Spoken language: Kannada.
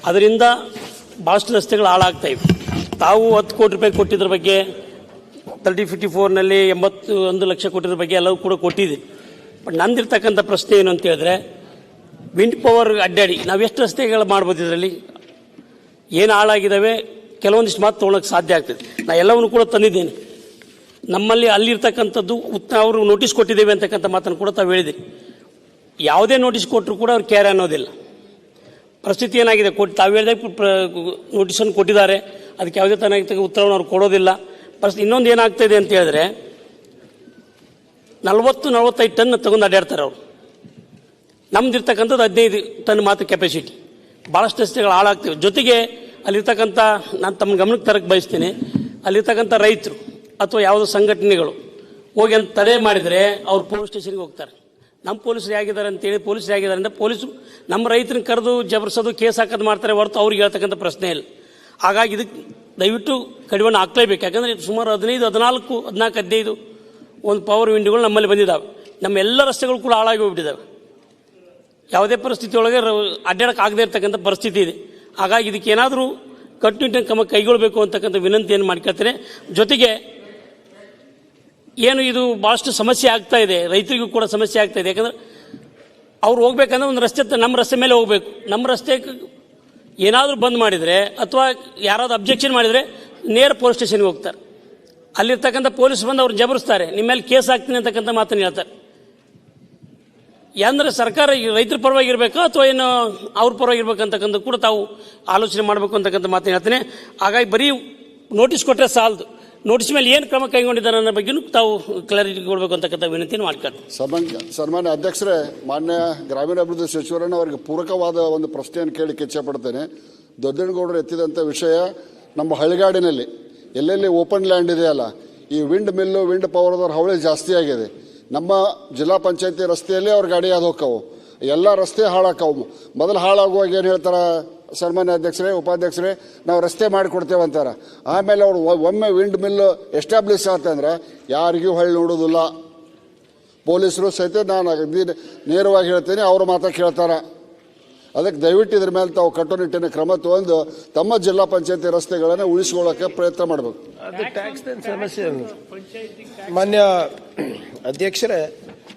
ಅದರಿಂದ ಭಾಳಷ್ಟು ರಸ್ತೆಗಳು ಹಾಳಾಗ್ತಾ ಇವೆ. ತಾವು 10 ಕೋಟಿ ರೂಪಾಯಿ ಕೊಟ್ಟಿದ್ರ ಬಗ್ಗೆ 3054ನಲ್ಲಿ 81 ಲಕ್ಷ ಕೊಟ್ಟಿದ್ರ ಬಗ್ಗೆ ಎಲ್ಲವೂ ಕೂಡ ಕೊಟ್ಟಿದ್ದೀವಿ. ಬಟ್ ನಂದಿರ್ತಕ್ಕಂಥ ಪ್ರಶ್ನೆ ಏನು ಅಂತ ಹೇಳಿದ್ರೆ, ವಿಂಡ್ ಪವರ್ ಅಡ್ಡಾಡಿ ನಾವು ಎಷ್ಟು ರಸ್ತೆಗಳು ಮಾಡ್ಬೋದು, ಇದರಲ್ಲಿ ಏನು ಹಾಳಾಗಿದ್ದಾವೆ ಕೆಲವೊಂದಿಷ್ಟು ಮಾತು ತೊಗೊಳಕ್ಕೆ ಸಾಧ್ಯ ಆಗ್ತದೆ. ನಾನು ಎಲ್ಲವನ್ನು ಕೂಡ ತಂದಿದ್ದೇನೆ. ನಮ್ಮಲ್ಲಿ ಅಲ್ಲಿರ್ತಕ್ಕಂಥದ್ದು ಅವರು ನೋಟಿಸ್ ಕೊಟ್ಟಿದ್ದೇವೆ ಅಂತಕ್ಕಂಥ ಮಾತನ್ನು ಕೂಡ ತಾವು ಹೇಳಿದ್ದೀರಿ. ಯಾವುದೇ ನೋಟಿಸ್ ಕೊಟ್ಟರು ಕೂಡ ಅವ್ರು ಕೇರ್ ಅನ್ನೋದಿಲ್ಲ. ಪರಿಸ್ಥಿತಿ ಏನಾಗಿದೆ, ತಾವು ಹೇಳಿದಾಗ ನೋಟಿಸನ್ನು ಕೊಟ್ಟಿದ್ದಾರೆ, ಅದಕ್ಕೆ ಯಾವುದೇ ತನಕ ಉತ್ತರವನ್ನು ಅವ್ರು ಕೊಡೋದಿಲ್ಲ. ಇನ್ನೊಂದು ಏನಾಗ್ತಾಯಿದೆ ಅಂತ ಹೇಳಿದ್ರೆ, 40-45 ಟನ್ ತಗೊಂಡು ಅಡ್ಡಾಡ್ತಾರೆ ಅವರು. ನಮ್ದಿರ್ತಕ್ಕಂಥದ್ದು 15 ಟನ್ ಮಾತ್ರ ಕೆಪಾಸಿಟಿ. ಭಾಳಷ್ಟು ರಸ್ತೆಗಳು ಹಾಳಾಗ್ತವೆ. ಜೊತೆಗೆ ಅಲ್ಲಿರ್ತಕ್ಕಂಥ, ನಾನು ತಮ್ಮ ಗಮನಕ್ಕೆ ತರಕ್ಕೆ ಬಯಸ್ತೀನಿ, ಅಲ್ಲಿರ್ತಕ್ಕಂಥ ರೈತರು ಅಥವಾ ಯಾವುದೋ ಸಂಘಟನೆಗಳು ಹೋಗಿ ಅಂತ ತಡೆ ಮಾಡಿದರೆ ಅವ್ರು ಪೊಲೀಸ್ ಸ್ಟೇಷನ್ಗೆ ಹೋಗ್ತಾರೆ. ನಮ್ಮ ಪೊಲೀಸರು ಹೇಗಿದ್ದಾರೆ ಅಂತೇಳಿ, ಪೊಲೀಸರು ಹೇಗಿದ್ದಾರೆ ಅಂದರೆ ಪೊಲೀಸರು ನಮ್ಮ ರೈತರನ್ನ ಕರೆದು ಜಬರ್ಸೋದು, ಕೇಸ್ ಹಾಕೋದು ಮಾಡ್ತಾರೆ ಹೊರತು ಅವ್ರಿಗೆ ಹೇಳ್ತಕ್ಕಂಥ ಪ್ರಶ್ನೆ ಇಲ್ಲ. ಹಾಗಾಗಿ ಇದಕ್ಕೆ ದಯವಿಟ್ಟು ಕಡಿವಾಣ ಹಾಕ್ಲೇಬೇಕು. ಯಾಕಂದರೆ ಸುಮಾರು 15, 14, 14, 15 ಒಂದು ಪವರ್ ವಿಂಡ್ಗಳು ನಮ್ಮಲ್ಲಿ ಬಂದಿದ್ದಾವೆ. ನಮ್ಮ ಎಲ್ಲ ರಸ್ತೆಗಳು ಕೂಡ ಹಾಳಾಗಿ ಹೋಗ್ಬಿಟ್ಟಿದ್ದಾವೆ. ಯಾವುದೇ ಪರಿಸ್ಥಿತಿ ಒಳಗೆ ಅಡ್ಡಾಡಕ್ಕೆ ಆಗದೇ ಇರತಕ್ಕಂಥ ಪರಿಸ್ಥಿತಿ ಇದೆ. ಹಾಗಾಗಿ ಇದಕ್ಕೆ ಏನಾದರೂ ಕಟ್ಟುನಿಟ್ಟಿನ ಕ್ರಮ ಕೈಗೊಳ್ಳಬೇಕು ಅಂತಕ್ಕಂಥ ವಿನಂತಿಯನ್ನು ಮಾಡ್ಕೊಳ್ತೇನೆ. ಜೊತೆಗೆ ಏನು ಇದು ಭಾಳಷ್ಟು ಸಮಸ್ಯೆ ಆಗ್ತಾ ಇದೆ, ರೈತರಿಗೂ ಕೂಡ ಸಮಸ್ಯೆ ಆಗ್ತಾ ಇದೆ. ಯಾಕಂದರೆ ಅವ್ರು ಹೋಗ್ಬೇಕಂದ್ರೆ ಒಂದು ರಸ್ತೆ, ನಮ್ಮ ರಸ್ತೆ ಮೇಲೆ ಹೋಗಬೇಕು. ನಮ್ಮ ರಸ್ತೆ ಏನಾದರೂ ಬಂದ್ ಮಾಡಿದರೆ ಅಥವಾ ಯಾರಾದರೂ ಅಬ್ಜೆಕ್ಷನ್ ಮಾಡಿದರೆ ನೇರ ಪೊಲೀಸ್ ಸ್ಟೇಷನ್ಗೆ ಹೋಗ್ತಾರೆ. ಅಲ್ಲಿರ್ತಕ್ಕಂಥ ಪೊಲೀಸ್ ಬಂದು ಅವ್ರು ಜಬರಿಸ್ತಾರೆ, ನಿಮ್ಮ ಮೇಲೆ ಕೇಸ್ ಹಾಕ್ತೀನಿ ಅಂತಕ್ಕಂಥ ಮಾತನ್ನು ಹೇಳ್ತಾರೆ. ಅಂದರೆ ಸರ್ಕಾರ ರೈತರ ಪರವಾಗಿರ್ಬೇಕಾ ಅಥವಾ ಏನು ಅವ್ರ ಪರವಾಗಿರ್ಬೇಕಂತಕ್ಕಂಥ ಕೂಡ ತಾವು ಆಲೋಚನೆ ಮಾಡಬೇಕು ಅಂತಕ್ಕಂಥ ಮಾತನ್ನು ಹೇಳ್ತೇನೆ. ಹಾಗಾಗಿ ಬರೀ ನೋಟಿಸ್ ಕೊಟ್ಟರೆ ಸಾಲದು, ನೋಟಿಸ್ ಮೇಲೆ ಏನು ಕ್ರಮ ಕೈಗೊಂಡಿದ್ದಾರೆ ಅನ್ನೋ ಬಗ್ಗೆಯೂ ತಾವು ಕ್ಲಾರಿಟಿ ಕೊಡಬೇಕು ಅಂತಕ್ಕಂಥ ವಿನಂತಿಯನ್ನು ಮಾಡ್ಕೊಳ್ತೀನಿ. ಸನ್ಮಾನ್ಯ ಅಧ್ಯಕ್ಷರೇ, ಮಾನ್ಯ ಗ್ರಾಮೀಣಾಭಿವೃದ್ಧಿ ಸಚಿವರನ್ನು ಅವರಿಗೆ ಪೂರಕವಾದ ಒಂದು ಪ್ರಶ್ನೆಯನ್ನು ಕೇಳಲಿಕ್ಕೆ ಇಚ್ಛೆಪಡ್ತೇನೆ. ದೊಡ್ಡನಗೌಡರು ಎತ್ತಿದಂಥ ವಿಷಯ, ನಮ್ಮ ಹಳ್ಳಿಗಾಡಿನಲ್ಲಿ ಎಲ್ಲೆಲ್ಲಿ ಓಪನ್ ಲ್ಯಾಂಡ್ ಇದೆಯಲ್ಲ, ಈ ವಿಂಡ್ ಮಿಲ್ಲು, ವಿಂಡ್ ಪವರ್ದವ್ರ ಹಾವಳಿ ಜಾಸ್ತಿ ಆಗಿದೆ. ನಮ್ಮ ಜಿಲ್ಲಾ ಪಂಚಾಯತಿ ರಸ್ತೆಯಲ್ಲೇ ಅವ್ರ ಗಾಡಿ ಅದು ಹೋಕ್ಕವು, ಎಲ್ಲ ರಸ್ತೆ ಹಾಳಾಕವು. ಮೊದಲು ಹಾಳಾಗುವಾಗ ಏನು ಹೇಳ್ತಾರೆ ಸನ್ಮಾನ್ಯ ಅಧ್ಯಕ್ಷರೇ, ಉಪಾಧ್ಯಕ್ಷರೇ, ನಾವು ರಸ್ತೆ ಮಾಡಿಕೊಡ್ತೇವೆ ಅಂತಾರೆ. ಆಮೇಲೆ ಅವ್ರು ಒಮ್ಮೆ ವಿಂಡ್ ಮಿಲ್ಲು ಎಸ್ಟಾಬ್ಲಿಷ್ ಆತಂದ್ರೆ ಯಾರಿಗೂ ಹೊಳ್ಳಿ ನೋಡೋದಿಲ್ಲ. ಪೊಲೀಸರು ಸಹಿತ ನಾನು ನೇರವಾಗಿ ಹೇಳ್ತೇನೆ, ಅವರು ಮಾತ್ರ ಕೇಳ್ತಾರೆ. ಅದಕ್ಕೆ ದಯವಿಟ್ಟು ಇದ್ರ ಮೇಲೆ ತಾವು ಕಟ್ಟುನಿಟ್ಟಿನ ಕ್ರಮ ತಗೊಂಡು ತಮ್ಮ ಜಿಲ್ಲಾ ಪಂಚಾಯತಿ ರಸ್ತೆಗಳನ್ನು ಉಳಿಸ್ಕೊಳ್ಳೋಕೆ ಪ್ರಯತ್ನ ಮಾಡಬೇಕು. ಅದು ಟ್ಯಾಕ್ಸ್ ಸಮಸ್ಯೆ. ಮಾನ್ಯ ಅಧ್ಯಕ್ಷರೇ,